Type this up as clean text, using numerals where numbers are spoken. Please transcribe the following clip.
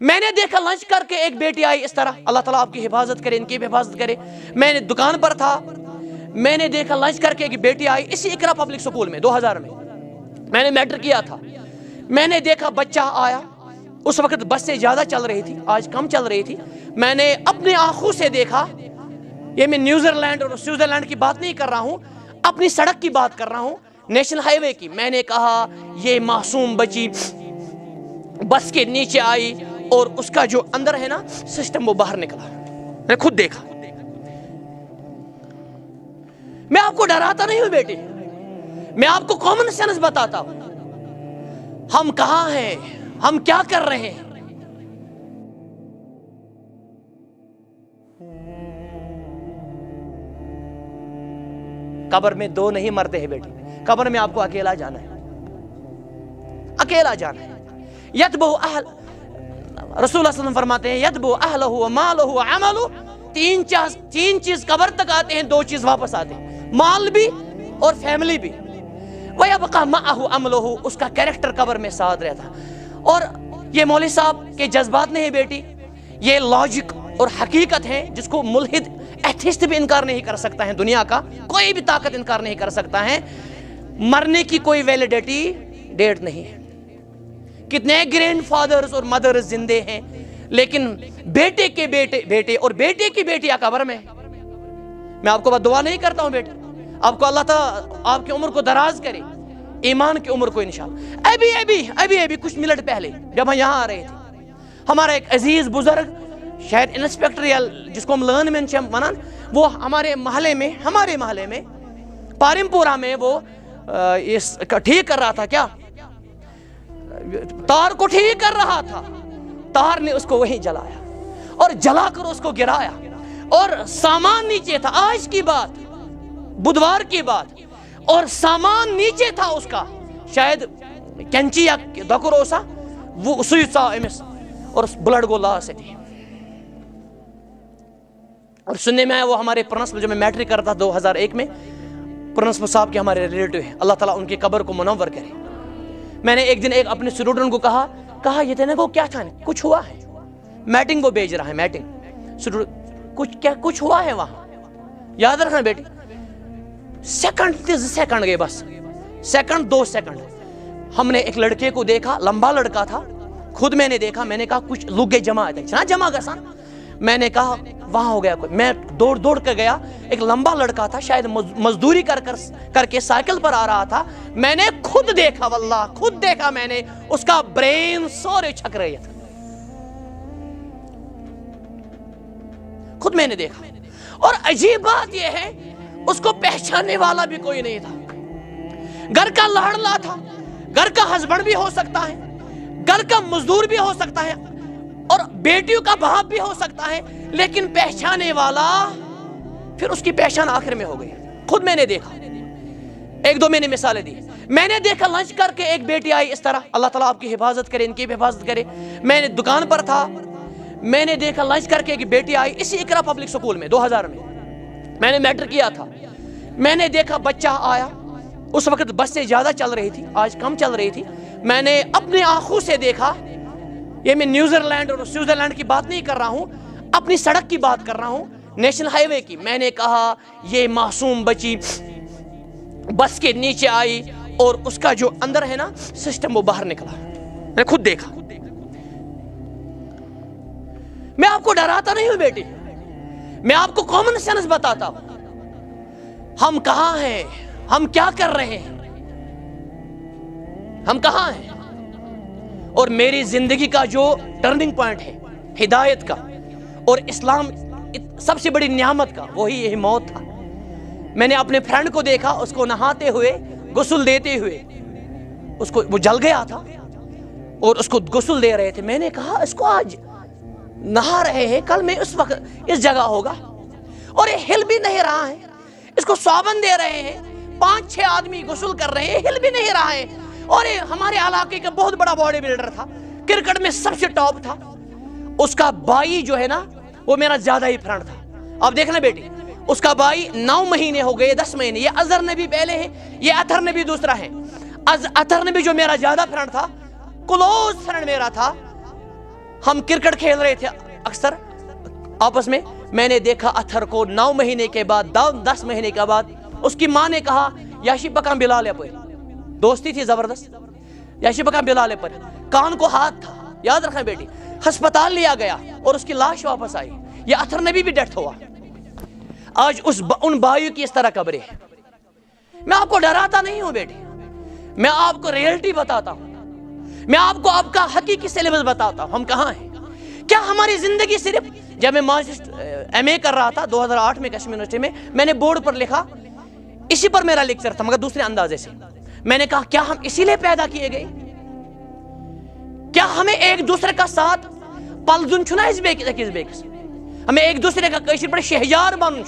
میں نے دیکھا لنچ کر کے ایک بیٹی آئی اس طرح، اللہ تعالیٰ آپ کی حفاظت کرے، ان کی بھی حفاظت کرے۔ میں نے دکان پر تھا، میں نے دیکھا لنچ کر کے ایک بیٹی آئی اسی اقرا پبلک سکول میں 2000 میں نے میٹر کیا تھا۔ میں نے دیکھا بچہ آیا، اس وقت بس سے زیادہ چل رہی تھی، آج کم چل رہی تھی۔ میں نے اپنی آنکھوں سے دیکھا، یہ میں نیوزرلینڈ اور سوئٹزرلینڈ کی بات نہیں کر رہا ہوں، اپنی سڑک کی بات کر رہا ہوں، نیشنل ہائی وے کی۔ میں نے کہا یہ معصوم بچی بس کے نیچے آئی اور اس کا جو اندر ہے نا سسٹم وہ باہر نکلا، میں نے خود دیکھا۔ میں آپ کو ڈراتا نہیں ہوں بیٹی، میں آپ کو کامن سینس بتاتا ہوں۔ ہم کہاں ہیں، ہم کیا کر رہے ہیں؟ قبر میں دو نہیں مرتے ہیں بیٹی، قبر میں آپ کو اکیلا جانا ہے، اکیلا جانا ہے۔ یتبو اہل، رسول اللہ صلی اللہ علیہ وسلم فرماتے ہیں یتبو اہلہ و مالہ و عملہ، تین چیز قبر تک آتے ہیں، دو چیز واپس آتے ہیں، مال بھی اور فیملی بھی۔ وَيَبْقَى مَعَهُ عَمْلُهُ، اس کا کریکٹر قبر میں ساتھ رہتا۔ اور یہ مولوی صاحب کے جذبات نہیں بیٹی، یہ لاجک اور حقیقت ہے جس کو ملحد ایتھسٹ بھی انکار نہیں کر سکتا ہے، دنیا کا کوئی بھی طاقت انکار نہیں کر سکتا ہے۔ مرنے کی کوئی ویلیڈیٹی ڈیٹ نہیں ہے۔ کتنے گرینڈ فادرز اور مدرز زندے ہیں، لیکن بیٹے کے بیٹے اور بیٹے کی بیٹی قبر میں۔ میں آپ کو بس دعا نہیں کرتا ہوں بیٹے، آپ کو اللہ تعالیٰ آپ کی عمر کو دراز کرے، ایمان کی عمر کو انشاءاللہ۔ ابھی کچھ منٹ پہلے جب ہم یہاں آ رہے تھے، ہمارا ایک عزیز بزرگ شاید انسپیکٹر یا جس کو ہم لرن مین ونان، وہ ہمارے محلے میں پارم پورہ میں وہ ٹھیک کر رہا تھا، کیا تار کو ٹھیک کر رہا تھا۔ تار نے اس کو وہیں جلایا اور جلا کر اس کو گرایا، اور سامان نیچے تھا۔ آج کی بات، بدوار کی بات، اور سامان نیچے تھا اس کا، شاید کینچی یا دکروسا، وہ سوئی سا امس، اور بلڈ کو لا سے تھی۔ اور سننے میں آیا وہ ہمارے پرنسپل، جو میں میٹرک کرتا 2001 میں، پرنسپل صاحب کے ہمارے ریلیٹو ہیں، اللہ تعالیٰ ان کی قبر کو منور کرے۔ میں نے ایک دن ایک اپنے اسٹوڈنٹ کو کہا یہ دینے کو کیا تھا، کچھ ہوا ہے، میٹنگ کو بھیج رہا ہے، میٹنگ، کچھ ہوا ہے وہاں، یاد رکھنا بیٹی۔ سیکنڈ گئے، بس سیکنڈ 2 سیکنڈ۔ ہم نے ایک لڑکے کو دیکھا، لمبا لڑکا تھا، خود میں نے دیکھا، میں نے کہا کچھ لوگ جمع تھے، چنا جمع گسان، میں نے کہا وہاں ہو گیا کوئی۔ میں دوڑ کر گیا، ایک لمبا لڑکا تھا، شاید مزدوری کر کے سائیکل پر آ رہا تھا۔ میں نے خود دیکھا، واللہ خود دیکھا میں نے، اس کا برین سورے چھک رہی تھا، خود میں نے دیکھا۔ اور عجیب بات یہ ہے، اس کو پہچاننے والا بھی کوئی نہیں تھا۔ گھر کا لاڑلا تھا، گھر کا ہسبینڈ بھی ہو سکتا ہے، گھر کا مزدور بھی ہو سکتا ہے، اور بیٹیوں کا باپ بھی ہو سکتا ہے، لیکن پہچانے والا، پھر اس کی پہچان آخر میں ہو گئی۔ خود میں نے دیکھا، 1-2 میں نے مثالیں دی۔ میں نے دیکھا لنچ کر کے ایک بیٹی آئی اس طرح، اللہ تعالیٰ آپ کی حفاظت کرے، ان کی بھی حفاظت کرے۔ میں نے دکان پر تھا، میں نے دیکھا لنچ کر کے ایک بیٹی آئی اسی اقرا پبلک سکول میں 2000 میں نے میٹر کیا تھا۔ میں نے دیکھا بچہ آیا، اس وقت بس سے زیادہ چل رہی تھی، آج کم چل رہی تھی۔ میں نے اپنی آنکھوں سے دیکھا، یہ میں نیوزرلینڈ اور سوئٹزرلینڈ کی بات نہیں کر رہا ہوں، اپنی سڑک کی بات کر رہا ہوں، نیشنل ہائی وے کی۔ میں نے کہا یہ معصوم بچی بس کے نیچے آئی اور اس کا جو اندر ہے نا سسٹم وہ باہر نکلا، میں نے خود دیکھا۔ میں آپ کو ڈراتا نہیں ہوں بیٹی، میں آپ کو کامن سینس بتاتا ہوں۔ ہم کہاں ہیں، ہم کیا کر رہے ہیں، ہم کہاں ہیں؟ اور میری زندگی کا جو ٹرننگ پوائنٹ ہے ہدایت کا اور اسلام سب سے بڑی نعمت کا، وہی یہی موت تھا۔ میں نے اپنے فرینڈ کو دیکھا، اس کو نہاتے ہوئے، غسل دیتے ہوئے، اس کو وہ جل گیا تھا اور اس کو غسل دے رہے تھے۔ میں نے کہا اس کو آج نہا رہے ہیں، کل میں اس وقت اس جگہ ہوگا، اور یہ ہل بھی نہیں رہا ہے۔ اس کو صابن دے رہے ہیں، 5-6 آدمی غسل کر رہے ہیں، ہل بھی نہیں رہا ہے۔ اور یہ ہمارے علاقے کا بہت بڑا باڈی بلڈر تھا، کرکٹ میں سب سے ٹاپ تھا۔ اس کا بھائی جو ہے نا وہ میرا زیادہ ہی فرینڈ تھا۔ اب دیکھنا بیٹی، اس کا بھائی 9 مہینے ہو گئے، 10 مہینے، یہ اظہر نبی پہلے ہے، یہ اطہر نبی دوسرا ہے۔ اطہر نبی جو میرا زیادہ فرینڈ تھا، کلوز فرینڈ میرا تھا، ہم کرکٹ کھیل رہے تھے اکثر آپس میں نے دیکھا اتھر کو 9 مہینے کے بعد 10 مہینے کے بعد اس کی ماں نے کہا یاشی پکان بلالے پر، دوستی تھی زبردست، یاشی پکان بلالے پر، کان کو ہاتھ تھا، یاد رکھیں بیٹی، ہسپتال لیا گیا اور اس کی لاش واپس آئی، یہ اتھر نبی بھی ڈیتھ ہوا۔ آج ان بھائیوں کی اس طرح قبریں ہیں۔ میں آپ کو ڈراتا نہیں ہوں بیٹی، میں آپ کو ریئلٹی بتاتا ہوں، میں آپ کو آپ کا حقیقی سلیبس بتاتا ہوں، ہم کہاں ہیں۔ کیا ہماری زندگی صرف، جب میں ماسٹر ایم اے کر رہا تھا 2008 میں کشمیر یونیورسٹی میں نے بورڈ پر لکھا، اسی پر میرا لیکچر تھا مگر دوسرے اندازے سے، میں نے کہا کیا ہم اسی لیے پیدا کیے گئے؟ کیا ہمیں ایک دوسرے کا ساتھ پلزن چھنا اس بیکس ہمیں ایک دوسرے کا کشیر پر شہجار بنن